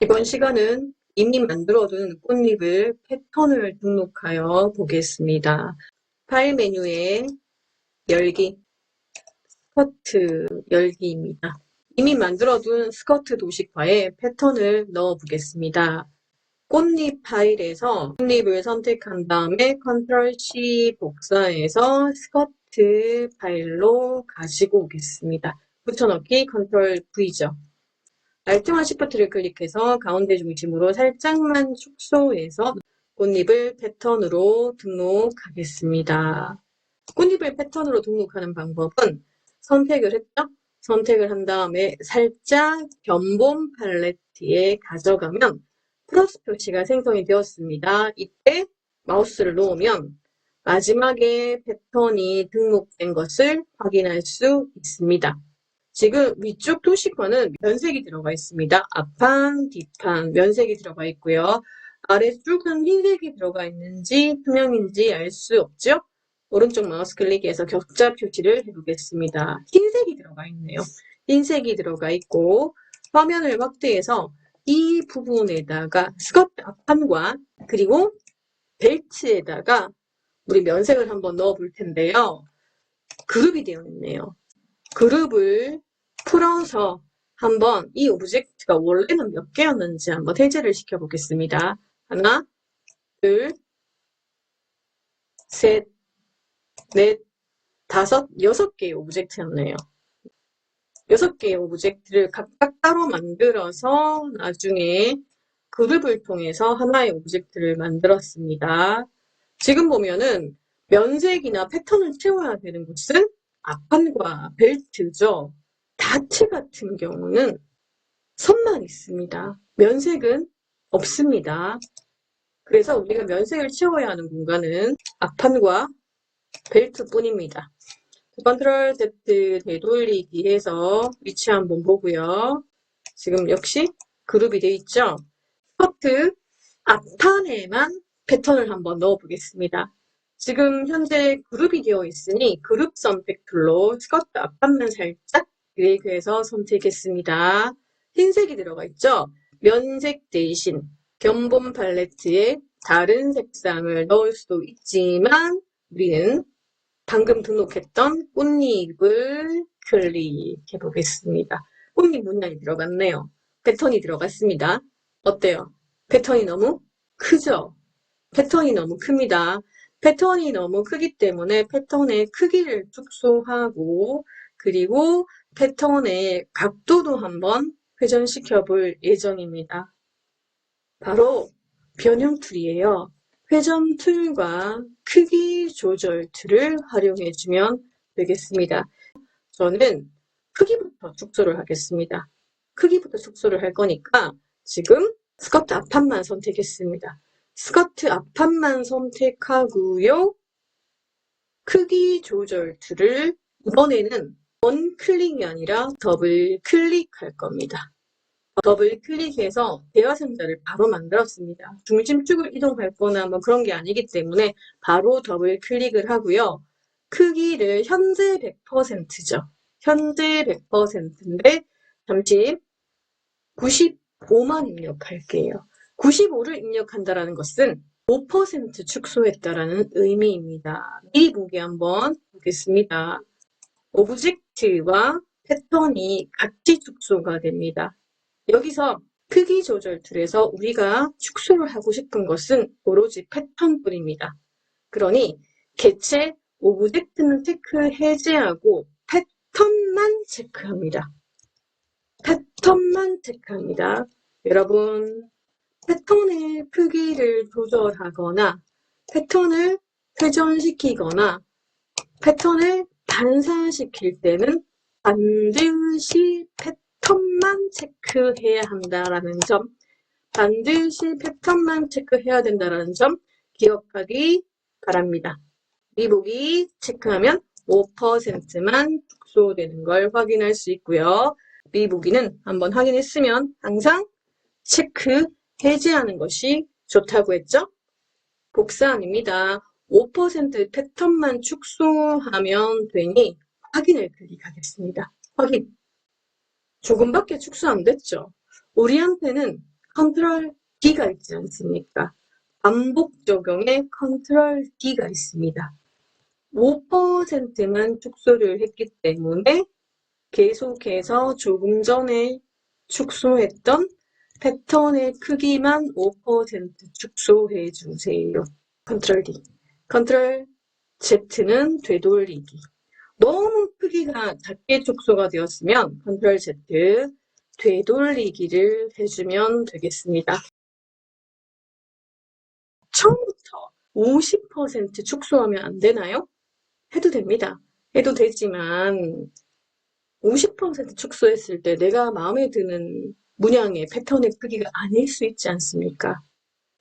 이번 시간은 이미 만들어둔 꽃잎을 패턴을 등록하여 보겠습니다. 파일 메뉴에 열기, 스커트 열기입니다. 이미 만들어둔 스커트 도식화에 패턴을 넣어 보겠습니다. 꽃잎 파일에서 꽃잎을 선택한 다음에 컨트롤 C 복사해서 스커트 파일로 가지고 오겠습니다. 붙여넣기 컨트롤 V죠. Alt와 Shift를 클릭해서 가운데 중심으로 살짝만 축소해서 꽃잎을 패턴으로 등록하겠습니다. 꽃잎을 패턴으로 등록하는 방법은 선택을 했죠? 선택을 한 다음에 살짝 견본 팔레트에 가져가면 플러스 표시가 생성이 되었습니다. 이때 마우스를 놓으면 마지막에 패턴이 등록된 것을 확인할 수 있습니다. 지금 위쪽 도식화는 면색이 들어가 있습니다. 앞판, 뒷판, 면색이 들어가 있고요. 아래쪽은 흰색이 들어가 있는지 투명인지 알 수 없죠? 오른쪽 마우스 클릭해서 격자 표시를 해보겠습니다. 흰색이 들어가 있네요. 흰색이 들어가 있고 화면을 확대해서 이 부분에다가 스커트 앞판과 그리고 벨트에다가 우리 면색을 한번 넣어 볼 텐데요. 그룹이 되어 있네요. 그룹을 풀어서 한번 이 오브젝트가 원래는 몇 개였는지 한번 해제를 시켜 보겠습니다. 하나, 둘, 셋, 넷, 다섯, 6개의 오브젝트였네요. 6개의 오브젝트를 각각 따로 만들어서 나중에 그룹을 통해서 하나의 오브젝트를 만들었습니다. 지금 보면은 면색이나 패턴을 채워야 되는 곳은 앞판과 벨트죠. 다트 같은 경우는 선만 있습니다. 면색은 없습니다. 그래서 우리가 면색을 채워야 하는 공간은 앞판과 벨트뿐입니다. 컨트롤 Z 되돌리기 해서 위치 한번 보고요. 지금 역시 그룹이 되어 있죠. 스커트 앞판에만 패턴을 한번 넣어 보겠습니다. 지금 현재 그룹이 되어 있으니 그룹 선택 툴로 스커트 앞판만 살짝 드래그해서 선택했습니다. 흰색이 들어가 있죠. 면색 대신 견본 팔레트에 다른 색상을 넣을 수도 있지만 우리는 방금 등록했던 꽃잎을 클릭해 보겠습니다. 꽃잎 문양이 들어갔네요. 패턴이 들어갔습니다. 어때요? 패턴이 너무 크죠? 패턴이 너무 큽니다. 패턴이 너무 크기 때문에 패턴의 크기를 축소하고 그리고 패턴의 각도도 한번 회전시켜 볼 예정입니다. 바로 변형 툴이에요. 회전 툴과 크기 조절 툴을 활용해 주면 되겠습니다. 저는 크기부터 축소를 하겠습니다. 크기부터 축소를 할 거니까 지금 스커트 앞판만 선택했습니다. 스커트 앞판만 선택하고요. 크기 조절 툴을 이번에는 원 클릭이 아니라 더블 클릭할 겁니다. 더블 클릭해서 대화상자를 바로 만들었습니다. 중심축을 이동할 거나 뭐 그런 게 아니기 때문에 바로 더블 클릭을 하고요. 크기를 현재 100%죠. 현재 100%인데 잠시 95만 입력할게요. 95를 입력한다는 것은 5% 축소했다라는 의미입니다. 미리 보기 한번 보겠습니다. 오브젝트와 패턴이 같이 축소가 됩니다. 여기서 크기 조절 툴에서 우리가 축소를 하고 싶은 것은 오로지 패턴뿐입니다. 그러니 개체 오브젝트는 체크 해제하고 패턴만 체크합니다. 패턴만 체크합니다. 여러분, 패턴의 크기를 조절하거나 패턴을 회전시키거나 패턴을 반사시킬 때는 반드시 패턴만 체크해야 한다라는 점, 반드시 패턴만 체크해야 된다는 점 기억하기 바랍니다. 미보기 체크하면 5%만 축소되는 걸 확인할 수 있고요. 미보기는 한번 확인했으면 항상 체크, 해제하는 것이 좋다고 했죠? 복사합니다. 5% 패턴만 축소하면 되니 확인을 클릭하겠습니다. 확인. 조금밖에 축소 안 됐죠? 우리한테는 컨트롤 D가 있지 않습니까? 반복 적용에 컨트롤 D가 있습니다. 5%만 축소를 했기 때문에 계속해서 조금 전에 축소했던 패턴의 크기만 5% 축소해 주세요. 컨트롤 D. 컨트롤 Z는 되돌리기. 너무 크기가 작게 축소가 되었으면 컨트롤 Z 되돌리기를 해주면 되겠습니다. 처음부터 50% 축소하면 안 되나요? 해도 됩니다. 해도 되지만 50% 축소했을 때 내가 마음에 드는 문양의 패턴의 크기가 아닐 수 있지 않습니까?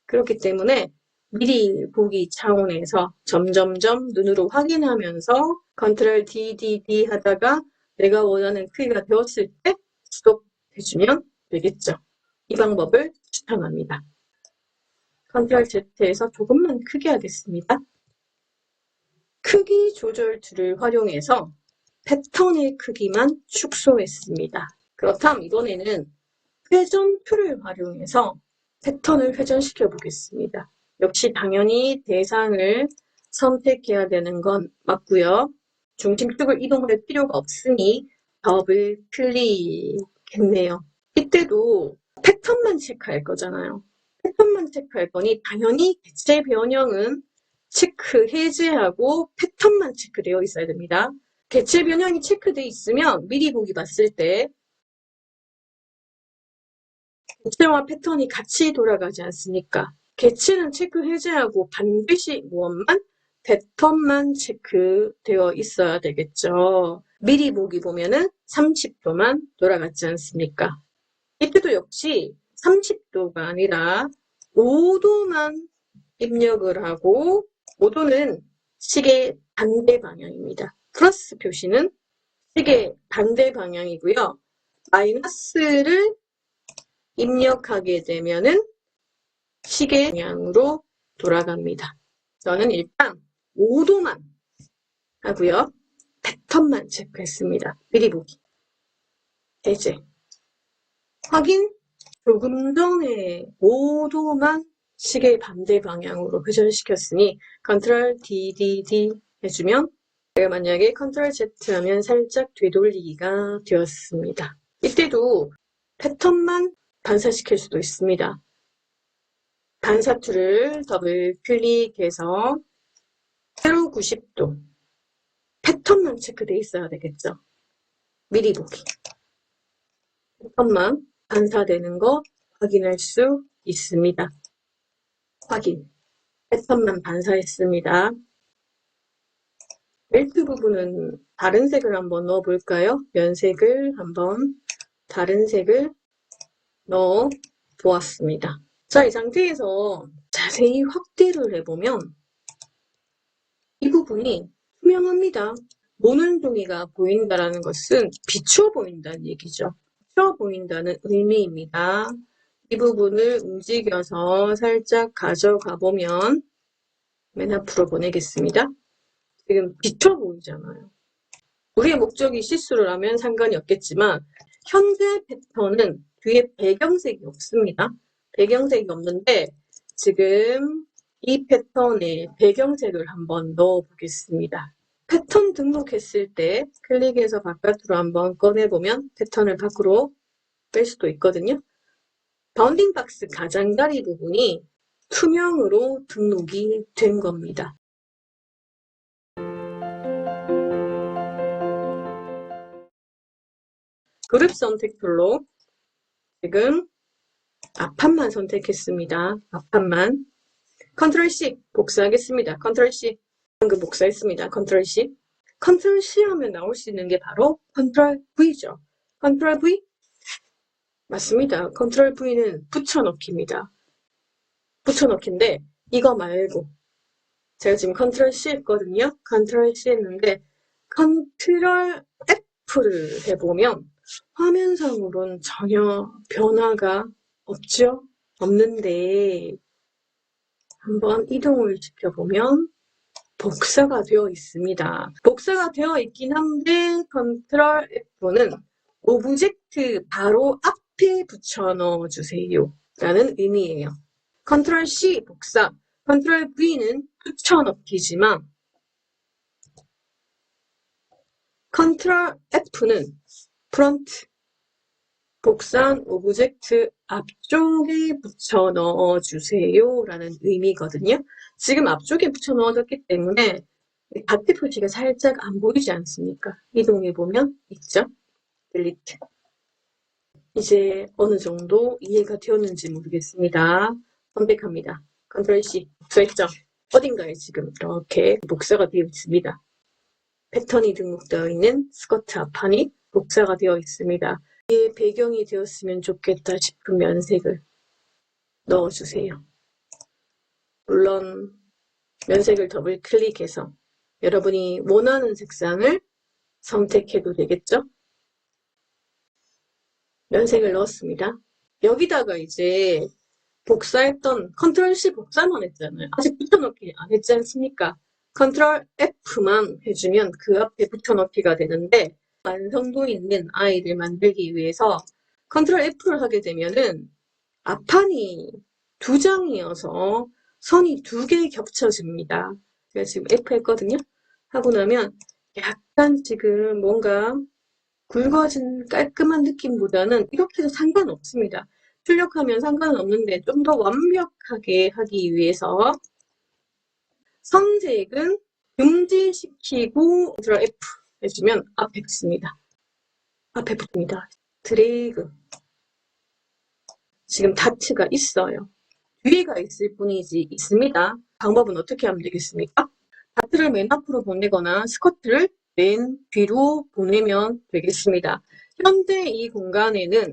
그렇기 때문에 미리 보기 차원에서 점점점 눈으로 확인하면서 컨트롤 D 하다가 내가 원하는 크기가 되었을 때 스톱 해주면 되겠죠. 이 방법을 추천합니다. 컨트롤 Z에서 조금만 크게 하겠습니다. 크기 조절 툴을 활용해서 패턴의 크기만 축소했습니다. 그렇다면 이번에는 회전표를 활용해서 패턴을 회전시켜 보겠습니다. 역시 당연히 대상을 선택해야 되는 건 맞고요. 중심축을 이동할 필요가 없으니 더블 클릭했네요. 이때도 패턴만 체크할 거잖아요. 패턴만 체크할 거니 당연히 개체 변형은 체크 해제하고 패턴만 체크되어 있어야 됩니다. 개체 변형이 체크되어 있으면 미리 보기 봤을 때 개체와 패턴이 같이 돌아가지 않습니까? 개체는 체크 해제하고 반드시 무엇만? 패턴만 체크되어 있어야 되겠죠. 미리 보기 보면은 30도만 돌아갔지 않습니까? 이때도 역시 30도가 아니라 5도만 입력을 하고 5도는 시계 반대 방향입니다. 플러스 표시는 시계 반대 방향이고요. 마이너스를 입력하게 되면은 시계 방향으로 돌아갑니다. 저는 일단 5도만 하고요. 패턴만 체크했습니다. 미리 보기. 해제. 확인. 조금 전에 5도만 시계 반대 방향으로 회전시켰으니 컨트롤 D 해주면 제가 만약에 컨트롤 Z 하면 살짝 되돌리기가 되었습니다. 이때도 패턴만 반사시킬 수도 있습니다. 반사 툴을 더블 클릭해서 세로 90도 패턴만 체크되어 있어야 되겠죠. 미리 보기. 패턴만 반사되는 거 확인할 수 있습니다. 확인. 패턴만 반사했습니다. 벨트 부분은 다른 색을 한번 넣어볼까요? 면색을 한번 다른 색을 넣어 보았습니다. 자, 이 상태에서 자세히 확대를 해보면 이 부분이 투명합니다. 모는 종이가 보인다는 것은 비추어 보인다는 얘기죠. 비추어 보인다는 의미입니다. 이 부분을 움직여서 살짝 가져가 보면 맨 앞으로 보내겠습니다. 지금 비춰 보이잖아요. 우리의 목적이 시스루를 하면 상관이 없겠지만 현재 패턴은 뒤에 배경색이 없습니다. 배경색이 없는데 지금 이 패턴에 배경색을 한번 넣어 보겠습니다. 패턴 등록했을 때 클릭해서 바깥으로 한번 꺼내보면 패턴을 밖으로 뺄 수도 있거든요. 바운딩 박스 가장자리 부분이 투명으로 등록이 된 겁니다. 그룹 선택 툴로 지금 앞판만 선택했습니다. 앞판만. 컨트롤 C 복사하겠습니다. 컨트롤 C 방금 복사했습니다. 컨트롤 C. 컨트롤 C 하면 나올 수 있는 게 바로 컨트롤 V죠. 컨트롤 V 맞습니다. 컨트롤 V는 붙여넣기입니다. 붙여넣기인데 이거 말고 제가 지금 컨트롤 C 했거든요. 컨트롤 C 했는데 컨트롤 F를 해보면 화면상으로는 전혀 변화가 없죠? 없는데 한번 이동을 시켜보면 복사가 되어 있습니다. 복사가 되어 있긴 한데 컨트롤 F는 오브젝트 바로 앞에 붙여 넣어주세요. 라는 의미예요. 컨트롤 C 복사, 컨트롤 V는 붙여넣기지만 컨트롤 F는 프론트, 복사한 오브젝트 앞쪽에 붙여 넣어주세요 라는 의미거든요. 지금 앞쪽에 붙여 넣어졌기 때문에 닷대 표시가 살짝 안 보이지 않습니까? 이동해보면 있죠? 딜리트. 이제 어느 정도 이해가 되었는지 모르겠습니다. 선택합니다. 컨트롤 C, 복사했죠? 어딘가에 지금 이렇게 복사가 되어 있습니다. 패턴이 등록되어 있는 스커트 앞판이 복사가 되어 있습니다. 이게 배경이 되었으면 좋겠다 싶은 면색을 넣어주세요. 물론 면색을 더블 클릭해서 여러분이 원하는 색상을 선택해도 되겠죠? 면색을 넣었습니다. 여기다가 이제 복사했던 컨트롤 C 복사만 했잖아요. 아직 붙여넣기 안 했지 않습니까? 컨트롤 F만 해주면 그 앞에 붙여넣기가 되는데 완성도 있는 아이를 만들기 위해서 컨트롤 F를 하게 되면은 앞판이 2장이어서 선이 2개 겹쳐집니다. 제가 지금 F 했거든요. 하고 나면 약간 지금 뭔가 굵어진 깔끔한 느낌보다는 이렇게 해도 상관없습니다. 출력하면 상관없는데 좀 더 완벽하게 하기 위해서 선택은 금지시키고 컨트롤 F 해주면 앞에 붙습니다. 앞에 붙습니다. 드래그. 지금 다트가 있어요. 뒤에가 있을 뿐이지 있습니다. 방법은 어떻게 하면 되겠습니까? 다트를 맨 앞으로 보내거나 스커트를 맨 뒤로 보내면 되겠습니다. 현재 이 공간에는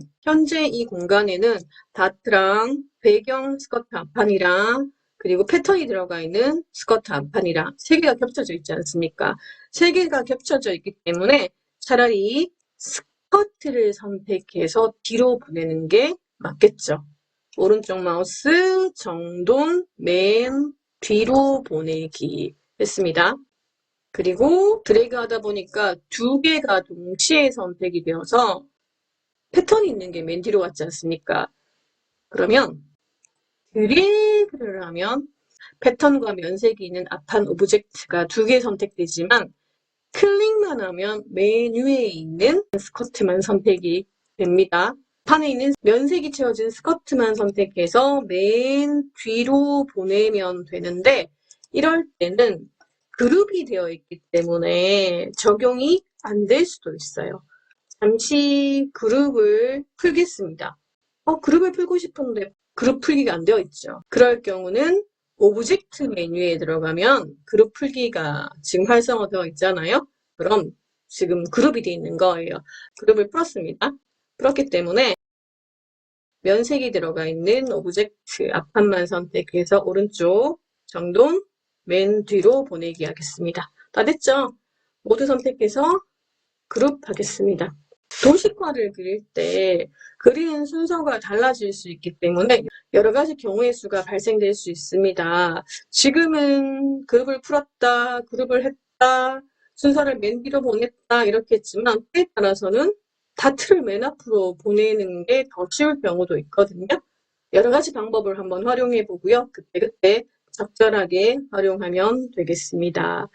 다트랑 배경 스커트 앞판이랑 그리고 패턴이 들어가 있는 스커트 앞판이랑 3개가 겹쳐져 있지 않습니까? 3개가 겹쳐져 있기 때문에 차라리 스커트를 선택해서 뒤로 보내는 게 맞겠죠. 오른쪽 마우스 정돈 맨 뒤로 보내기 했습니다. 그리고 드래그 하다 보니까 2개가 동시에 선택이 되어서 패턴이 있는 게 맨 뒤로 왔지 않습니까? 그러면 드래그를 하면 패턴과 면색이 있는 앞판 오브젝트가 2개 선택되지만 클릭만 하면 맨 위에 있는 스커트만 선택이 됩니다. 판에 있는 면색이 채워진 스커트만 선택해서 맨 뒤로 보내면 되는데 이럴 때는 그룹이 되어 있기 때문에 적용이 안 될 수도 있어요. 잠시 그룹을 풀겠습니다. 그룹을 풀고 싶은데 그룹 풀기가 안 되어 있죠. 그럴 경우는 오브젝트 메뉴에 들어가면 그룹 풀기가 지금 활성화되어 있잖아요. 그럼 지금 그룹이 되어 있는 거예요. 그룹을 풀었습니다. 풀었기 때문에 면색이 들어가 있는 오브젝트 앞판만 선택해서 오른쪽 정돈 맨 뒤로 보내기 하겠습니다. 다 됐죠? 모두 선택해서 그룹 하겠습니다. 도식화를 그릴 때 그리는 순서가 달라질 수 있기 때문에 여러 가지 경우의 수가 발생될 수 있습니다. 지금은 그룹을 풀었다, 그룹을 했다, 순서를 맨 뒤로 보냈다 이렇게 했지만 때에 따라서는 다트를 맨 앞으로 보내는 게 더 쉬울 경우도 있거든요. 여러 가지 방법을 한번 활용해 보고요. 그때그때 적절하게 활용하면 되겠습니다.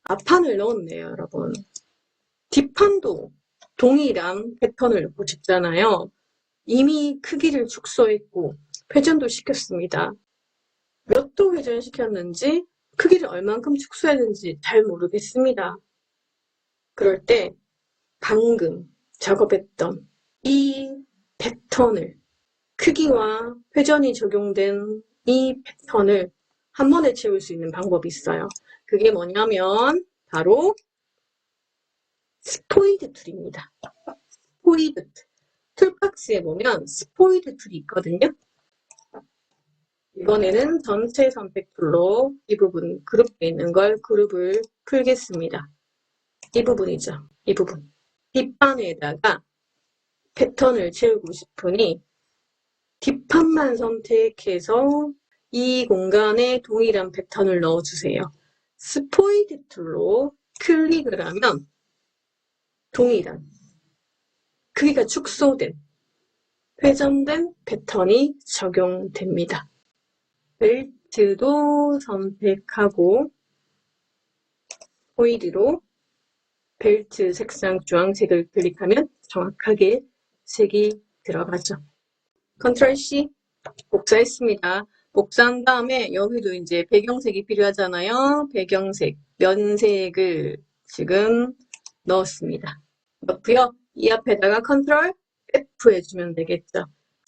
앞판을 넣었네요, 여러분. 뒷판도 동일한 패턴을 넣고 싶잖아요. 이미 크기를 축소했고 회전도 시켰습니다. 몇 도 회전시켰는지 크기를 얼만큼 축소했는지 잘 모르겠습니다. 그럴 때 방금 작업했던 이 패턴을 크기와 회전이 적용된 이 패턴을 한 번에 채울 수 있는 방법이 있어요. 그게 뭐냐면 바로 스포이드 툴입니다. 스포이드 툴. 툴박스에 보면 스포이드 툴이 있거든요. 이번에는 전체 선택 툴로 이 부분 그룹되어 있는 걸 그룹을 풀겠습니다. 이 부분이죠. 이 부분. 뒷판에다가 패턴을 채우고 싶으니 뒷판만 선택해서 이 공간에 동일한 패턴을 넣어주세요. 스포이드 툴로 클릭을 하면 동일한 크기가 축소된 회전된 패턴이 적용됩니다. 벨트도 선택하고 호일으로 벨트 색상 주황색을 클릭하면 정확하게 색이 들어가죠. 컨트롤 C 복사했습니다. 복사한 다음에 여기도 이제 배경색이 필요하잖아요. 배경색, 면색을 지금 넣었습니다. 넣고요. 이 앞에다가 컨트롤 F 해주면 되겠죠.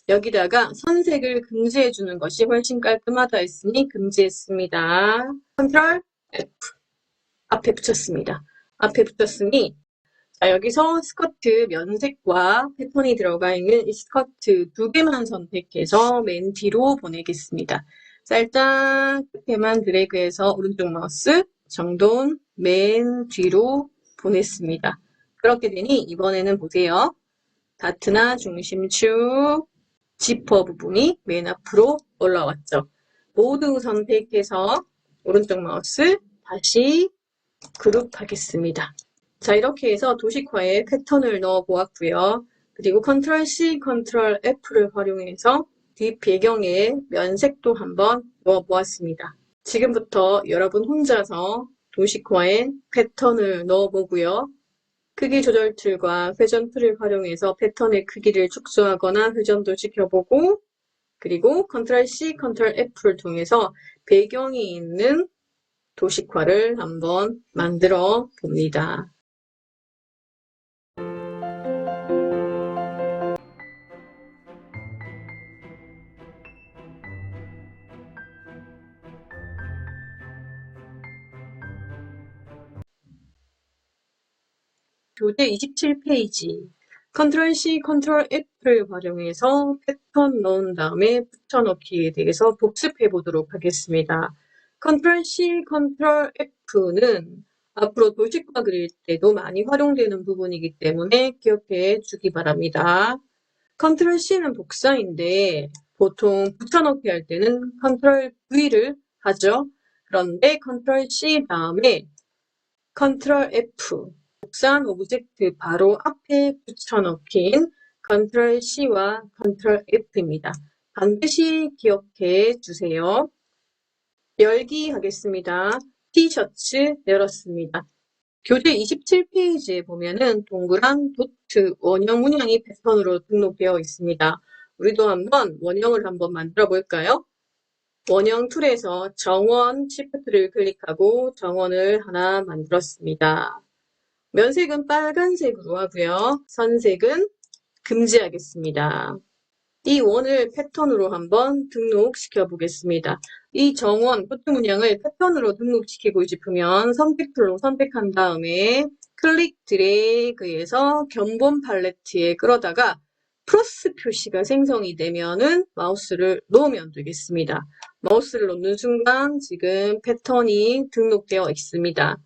여기다가 선색을 금지해주는 것이 훨씬 깔끔하다 했으니 금지했습니다. 컨트롤 F 앞에 붙였습니다. 앞에 붙였으니 자, 여기서 스커트 면색과 패턴이 들어가 있는 이 스커트 두 개만 선택해서 맨 뒤로 보내겠습니다. 살짝 끝에만 드래그해서 오른쪽 마우스 정돈 맨 뒤로 보냈습니다. 그렇게 되니 이번에는 보세요. 다트나 중심축, 지퍼 부분이 맨 앞으로 올라왔죠. 모두 선택해서 오른쪽 마우스 다시 그룹하겠습니다. 자, 이렇게 해서 도식화에 패턴을 넣어 보았고요. 그리고 컨트롤 C, 컨트롤 F를 활용해서 뒷 배경에 면색도 한번 넣어 보았습니다. 지금부터 여러분 혼자서 도식화에 패턴을 넣어 보고요. 크기 조절 툴과 회전 툴을 활용해서 패턴의 크기를 축소하거나 회전도 시켜보고 그리고 컨트롤 C, 컨트롤 F를 통해서 배경이 있는 도식화를 한번 만들어 봅니다. 교재 27페이지 컨트롤 C, 컨트롤 F를 활용해서 패턴 넣은 다음에 붙여넣기에 대해서 복습해 보도록 하겠습니다. 컨트롤 C, 컨트롤 F는 앞으로 도식화 그릴 때도 많이 활용되는 부분이기 때문에 기억해 주기 바랍니다. 컨트롤 C는 복사인데 보통 붙여넣기 할 때는 컨트롤 V를 하죠. 그런데 컨트롤 C 다음에 컨트롤 F 복사한 오브젝트 바로 앞에 붙여넣긴 컨트롤 C와 컨트롤 F입니다. 반드시 기억해 주세요. 열기 하겠습니다. 티셔츠 열었습니다. 교재 27페이지에 보면은 동그란 도트 원형 문양이 패턴으로 등록되어 있습니다. 우리도 한번 원형을 한번 만들어 볼까요? 원형 툴에서 정원 시프트를 클릭하고 정원을 하나 만들었습니다. 면색은 빨간색으로 하고요. 선색은 금지하겠습니다. 이 원을 패턴으로 한번 등록시켜 보겠습니다. 이 정원, 포트 문양을 패턴으로 등록시키고 싶으면 선택 툴로 선택한 다음에 클릭 드래그해서 견본 팔레트에 끌어다가 플러스 표시가 생성이 되면은 마우스를 놓으면 되겠습니다. 마우스를 놓는 순간 지금 패턴이 등록되어 있습니다.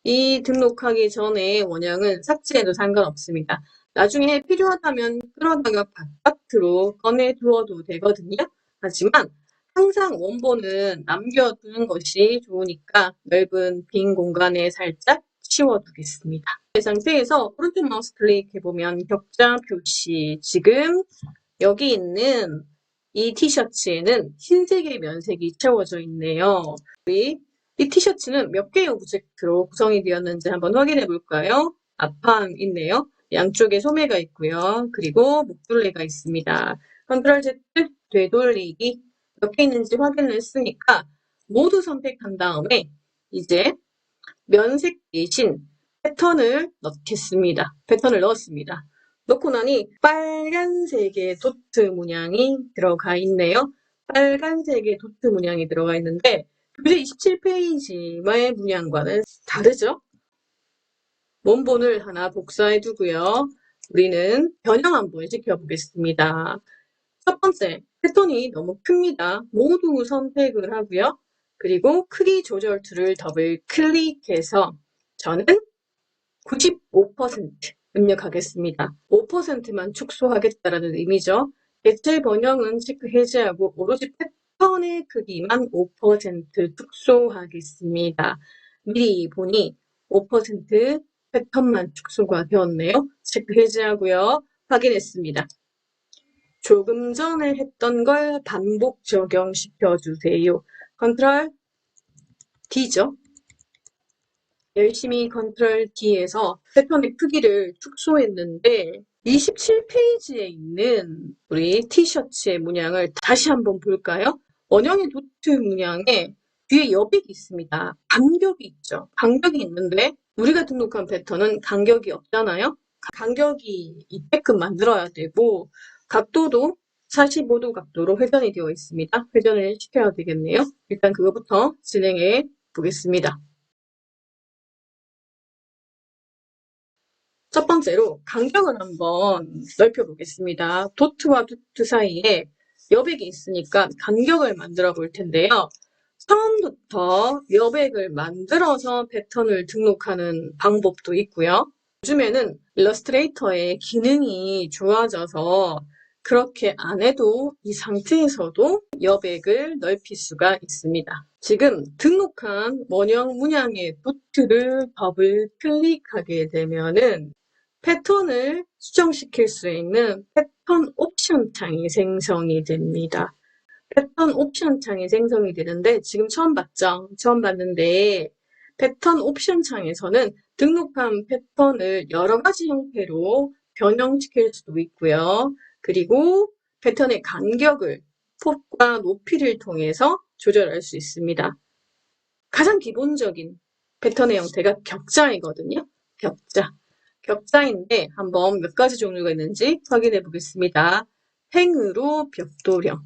이 등록하기 전에 원형은 삭제해도 상관없습니다. 나중에 필요하다면 끌어다가 바깥으로 꺼내두어도 되거든요. 하지만 항상 원본은 남겨두는 것이 좋으니까 넓은 빈 공간에 살짝 치워두겠습니다. 이 상태에서 오른쪽 마우스 클릭해보면 격자 표시, 지금 여기 있는 이 티셔츠에는 흰색의 면색이 채워져 있네요. 이 티셔츠는 몇 개의 오브젝트로 구성이 되었는지 한번 확인해 볼까요? 앞판 있네요. 양쪽에 소매가 있고요. 그리고 목둘레가 있습니다. 컨트롤 Z 되돌리기 몇 개 있는지 확인을 했으니까 모두 선택한 다음에 이제 면색 대신 패턴을 넣겠습니다. 패턴을 넣었습니다. 넣고 나니 빨간색의 도트 문양이 들어가 있네요. 빨간색의 도트 문양이 들어가 있는데 교재 27페이지의 문양과는 다르죠? 원본을 하나 복사해 두고요. 우리는 변형 한번 지켜보겠습니다. 첫 번째, 패턴이 너무 큽니다. 모두 선택을 하고요. 그리고 크기 조절 툴을 더블 클릭해서 저는 95% 입력하겠습니다. 5%만 축소하겠다라는 의미죠. 대체 번영은 체크 해제하고 오로지 패턴의 크기만 5% 축소하겠습니다. 미리 보니 5% 패턴만 축소가 되었네요. 체크 해제하고요. 확인했습니다. 조금 전에 했던 걸 반복 적용시켜 주세요. 컨트롤 D죠. 열심히 컨트롤 D에서 패턴의 크기를 축소했는데 27페이지에 있는 우리 티셔츠의 문양을 다시 한번 볼까요? 원형의 도트 문양에 뒤에 여백이 있습니다. 간격이 있죠. 간격이 있는데 우리가 등록한 패턴은 간격이 없잖아요. 간격이 있게끔 만들어야 되고 각도도 45도 각도로 회전이 되어 있습니다. 회전을 시켜야 되겠네요. 일단 그거부터 진행해 보겠습니다. 첫 번째로 간격을 한번 넓혀보겠습니다. 도트와 도트 사이에 여백이 있으니까 간격을 만들어 볼 텐데요. 처음부터 여백을 만들어서 패턴을 등록하는 방법도 있고요. 요즘에는 일러스트레이터의 기능이 좋아져서 그렇게 안 해도 이 상태에서도 여백을 넓힐 수가 있습니다. 지금 등록한 원형 문양의 도트를 더블 클릭하게 되면은 패턴을 수정시킬 수 있는 패턴 옵션 창이 생성이 됩니다. 패턴 옵션 창이 생성이 되는데 지금 처음 봤죠? 처음 봤는데 패턴 옵션 창에서는 등록한 패턴을 여러 가지 형태로 변형시킬 수도 있고요. 그리고 패턴의 간격을 폭과 높이를 통해서 조절할 수 있습니다. 가장 기본적인 패턴의 형태가 격자이거든요. 격자. 격자인데 한번 몇 가지 종류가 있는지 확인해 보겠습니다. 행으로 벽돌형.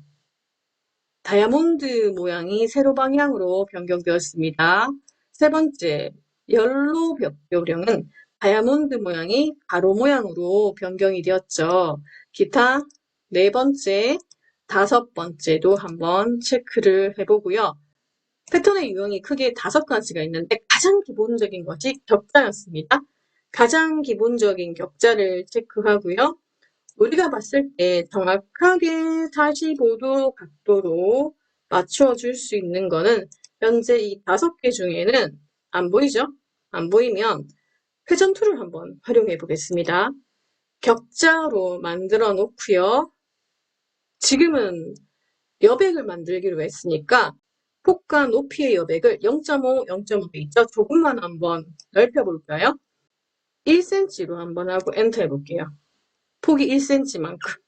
다이아몬드 모양이 세로 방향으로 변경되었습니다. 세 번째, 열로 벽돌형은 다이아몬드 모양이 가로 모양으로 변경이 되었죠. 기타 네 번째, 다섯 번째도 한번 체크를 해보고요. 패턴의 유형이 크게 5가지가 있는데 가장 기본적인 것이 격자였습니다. 가장 기본적인 격자를 체크하고요. 우리가 봤을 때 정확하게 45도 각도로 맞춰줄 수 있는 거는 현재 이 5개 중에는 안 보이죠? 안 보이면 회전 툴을 한번 활용해 보겠습니다. 격자로 만들어 놓고요. 지금은 여백을 만들기로 했으니까 폭과 높이의 여백을 0.5, 0.5돼 있죠? 조금만 한번 넓혀볼까요? 1cm로 한번 하고 엔터 해볼게요. 폭이 1cm만큼.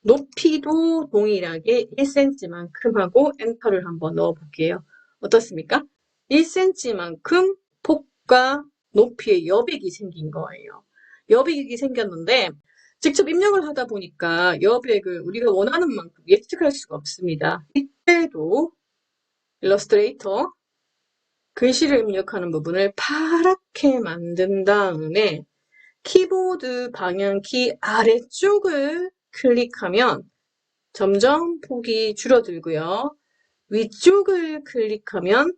높이도 동일하게 1cm만큼 하고 엔터를 한번 넣어볼게요. 어떻습니까? 1cm만큼 폭과 높이의 여백이 생긴 거예요. 여백이 생겼는데 직접 입력을 하다 보니까 여백을 우리가 원하는 만큼 예측할 수가 없습니다. 이때도 일러스트레이터 글씨를 입력하는 부분을 파랗게 만든 다음에 키보드 방향키 아래쪽을 클릭하면 점점 폭이 줄어들고요. 위쪽을 클릭하면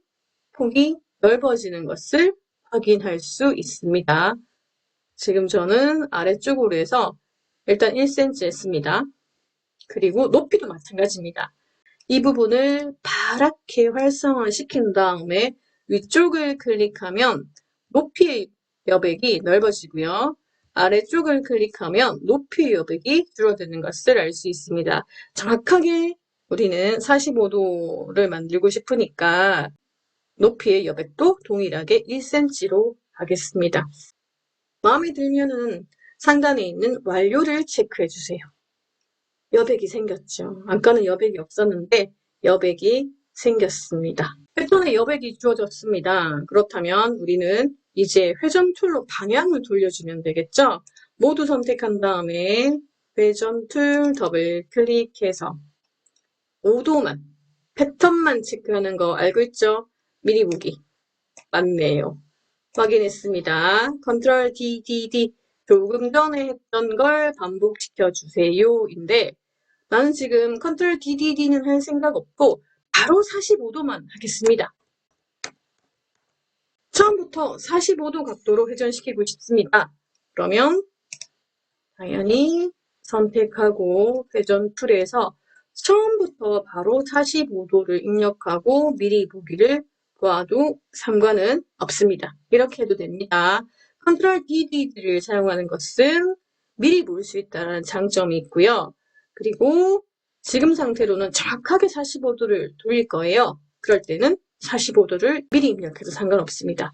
폭이 넓어지는 것을 확인할 수 있습니다. 지금 저는 아래쪽으로 해서 일단 1cm 했습니다. 그리고 높이도 마찬가지입니다. 이 부분을 파랗게 활성화시킨 다음에 위쪽을 클릭하면 높이의 여백이 넓어지고요. 아래쪽을 클릭하면 높이의 여백이 줄어드는 것을 알 수 있습니다. 정확하게 우리는 45도를 만들고 싶으니까 높이의 여백도 동일하게 1cm로 하겠습니다. 마음에 들면은 상단에 있는 완료를 체크해 주세요. 여백이 생겼죠. 아까는 여백이 없었는데 여백이 생겼습니다. 패턴에 여백이 주어졌습니다. 그렇다면 우리는 이제 회전 툴로 방향을 돌려주면 되겠죠. 모두 선택한 다음에 회전 툴 더블 클릭해서 5도만 패턴만 체크하는 거 알고 있죠? 미리 보기 맞네요. 확인했습니다. 컨트롤 DDD 조금 전에 했던 걸 반복시켜 주세요 인데 나는 지금 컨트롤 DDD는 할 생각 없고 바로 45도만 하겠습니다. 처음부터 45도 각도로 회전시키고 싶습니다. 그러면 당연히 선택하고 회전 툴에서 처음부터 바로 45도를 입력하고 미리 보기를 보아도 상관은 없습니다. 이렇게 해도 됩니다. 컨트롤 DD를 사용하는 것은 미리 볼 수 있다는 장점이 있고요. 그리고 지금 상태로는 정확하게 45도를 돌릴 거예요. 그럴 때는 45도를 미리 입력해도 상관없습니다.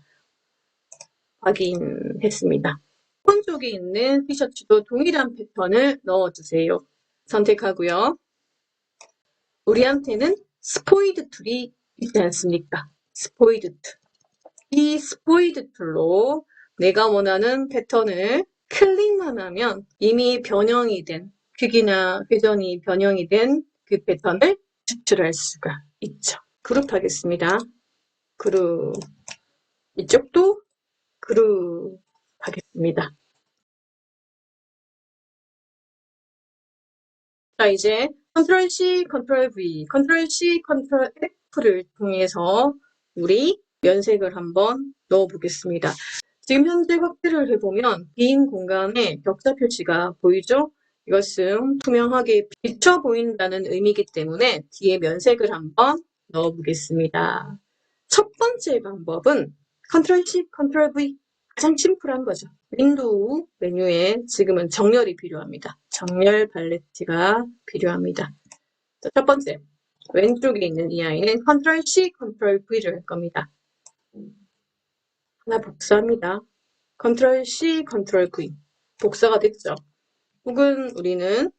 확인했습니다. 오른쪽에 있는 티셔츠도 동일한 패턴을 넣어주세요. 선택하고요. 우리한테는 스포이드 툴이 있지 않습니까? 스포이드 툴. 이 스포이드 툴로 내가 원하는 패턴을 클릭만 하면 이미 변형이 된, 크기나 회전이 변형이 된 그 패턴을 추출할 수가 있죠. 그룹하겠습니다. 그룹. 이쪽도 그룹하겠습니다. 자, 이제 컨트롤 C, 컨트롤 V, 컨트롤 C, 컨트롤 F를 통해서 우리 면색을 한번 넣어 보겠습니다. 지금 현재 확대를 해보면 빈 공간에 격자 표시가 보이죠? 이것은 투명하게 비쳐 보인다는 의미이기 때문에 뒤에 면색을 한번 넣어 보겠습니다. 첫 번째 방법은 컨트롤 C, 컨트롤 V. 가장 심플한 거죠. 윈도우 메뉴에 지금은 정렬이 필요합니다. 정렬 팔레트가 필요합니다. 자, 첫 번째, 왼쪽에 있는 이 아이는 컨트롤 C, 컨트롤 V를 할 겁니다. 하나 복사합니다. 컨트롤 C, 컨트롤 V. 복사가 됐죠. 혹은 우리는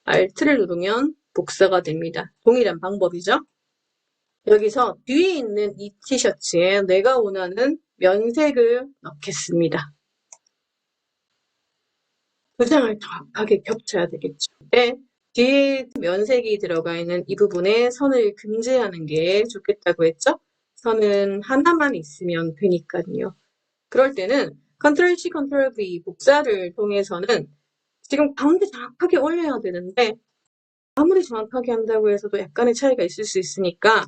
Alt를 누르면 복사가 됩니다. 동일한 방법이죠. 여기서 뒤에 있는 이 티셔츠에 내가 원하는 면색을 넣겠습니다. 두 장을 정확하게 겹쳐야 되겠죠. 네, 뒤에 면색이 들어가 있는 이 부분에 선을 금지하는 게 좋겠다고 했죠? 선은 하나만 있으면 되니까요. 그럴 때는 컨트롤 C, 컨트롤 V 복사를 통해서는 지금 가운데 정확하게 올려야 되는데 아무리 정확하게 한다고 해서도 약간의 차이가 있을 수 있으니까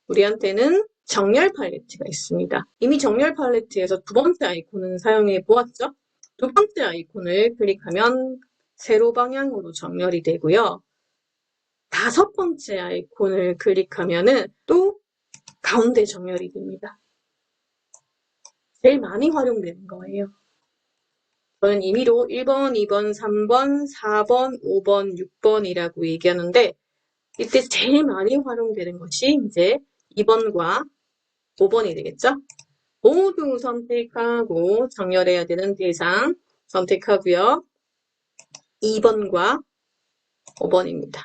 우리한테는 정렬 팔레트가 있습니다. 이미 정렬 팔레트에서 두 번째 아이콘은 사용해 보았죠? 두 번째 아이콘을 클릭하면 세로 방향으로 정렬이 되고요. 다섯 번째 아이콘을 클릭하면은 또 가운데 정렬이 됩니다. 제일 많이 활용되는 거예요. 저는 임의로 1번, 2번, 3번, 4번, 5번, 6번이라고 얘기하는데 이때 제일 많이 활용되는 것이 이제 2번과 5번이 되겠죠? 모두 선택하고 정렬해야 되는 대상 선택하고요. 2번과 5번입니다.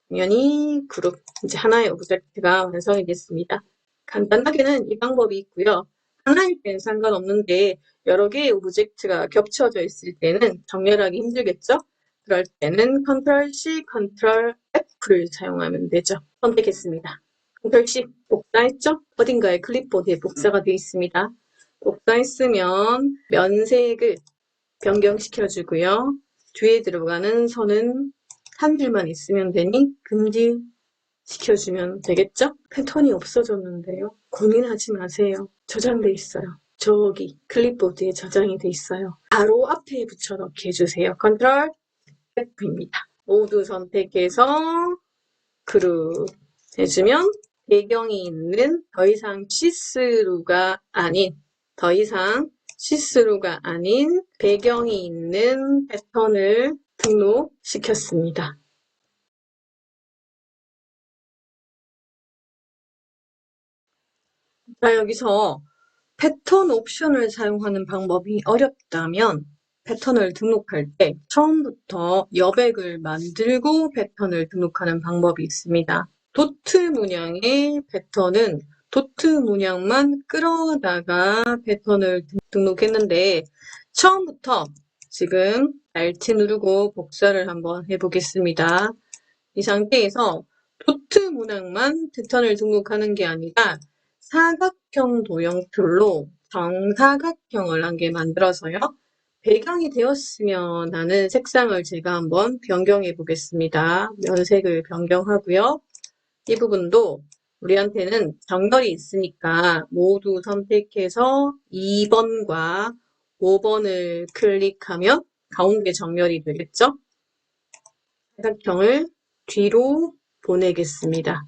당연히 그룹 이제 하나의 오브젝트가 완성이 됐습니다. 간단하게는 이 방법이 있고요. 하나일 땐 상관없는데 여러 개의 오브젝트가 겹쳐져 있을 때는 정렬하기 힘들겠죠? 그럴 때는 컨트롤 C, 컨트롤 F를 사용하면 되죠. 선택했습니다. 컨트롤 C 복사했죠? 어딘가에 클립보드에 복사가 되어 있습니다. 복사했으면 면색을 변경시켜주고요. 뒤에 들어가는 선은 한 줄만 있으면 되니 금지시켜주면 되겠죠? 패턴이 없어졌는데요. 고민하지 마세요. 저장돼 있어요. 저기 클립보드에 저장이 돼 있어요. 바로 앞에 붙여넣기 해주세요. 컨트롤 F입니다. 모두 선택해서 그룹 해주면 배경이 있는 더 이상 시스루가 아닌 배경이 있는 패턴을 등록시켰습니다. 자, 여기서 패턴 옵션을 사용하는 방법이 어렵다면 패턴을 등록할 때 처음부터 여백을 만들고 패턴을 등록하는 방법이 있습니다. 도트 문양의 패턴은 도트 문양만 끌어다가 패턴을 등록했는데 처음부터 지금 Alt 누르고 복사를 한번 해보겠습니다. 이 상태에서 도트 문양만 패턴을 등록하는 게 아니라 사각형 도형 툴로 정사각형을 한 개 만들어서요. 배경이 되었으면 하는 색상을 제가 한번 변경해 보겠습니다. 면색을 변경하고요. 이 부분도 우리한테는 정렬이 있으니까 모두 선택해서 2번과 5번을 클릭하면 가운데 정렬이 되겠죠? 사각형을 뒤로 보내겠습니다.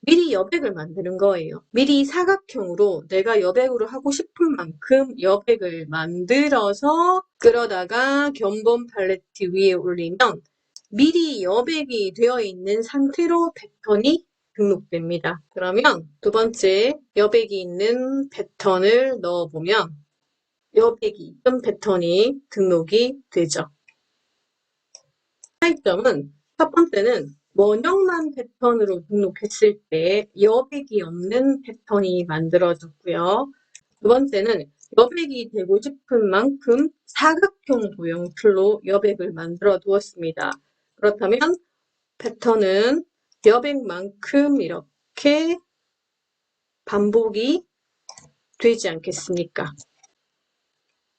미리 여백을 만드는 거예요. 미리 사각형으로 내가 여백으로 하고 싶은 만큼 여백을 만들어서 끌어다가 견본 팔레트 위에 올리면 미리 여백이 되어 있는 상태로 패턴이 등록됩니다. 그러면 두 번째 여백이 있는 패턴을 넣어보면 여백이 있던 패턴이 등록이 되죠. 차이점은 첫 번째는 원형만 패턴으로 등록했을 때 여백이 없는 패턴이 만들어졌고요. 두 번째는 여백이 되고 싶은 만큼 사각형 도형 틀로 여백을 만들어 두었습니다. 그렇다면 패턴은 여백만큼 이렇게 반복이 되지 않겠습니까?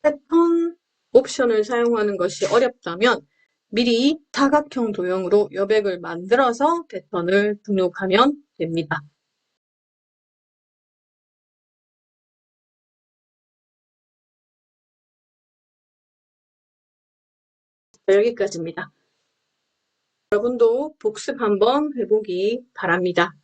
패턴 옵션을 사용하는 것이 어렵다면 미리 사각형 도형으로 여백을 만들어서 패턴을 등록하면 됩니다. 여기까지입니다. 여러분도 복습 한번 해보기 바랍니다.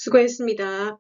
수고했습니다.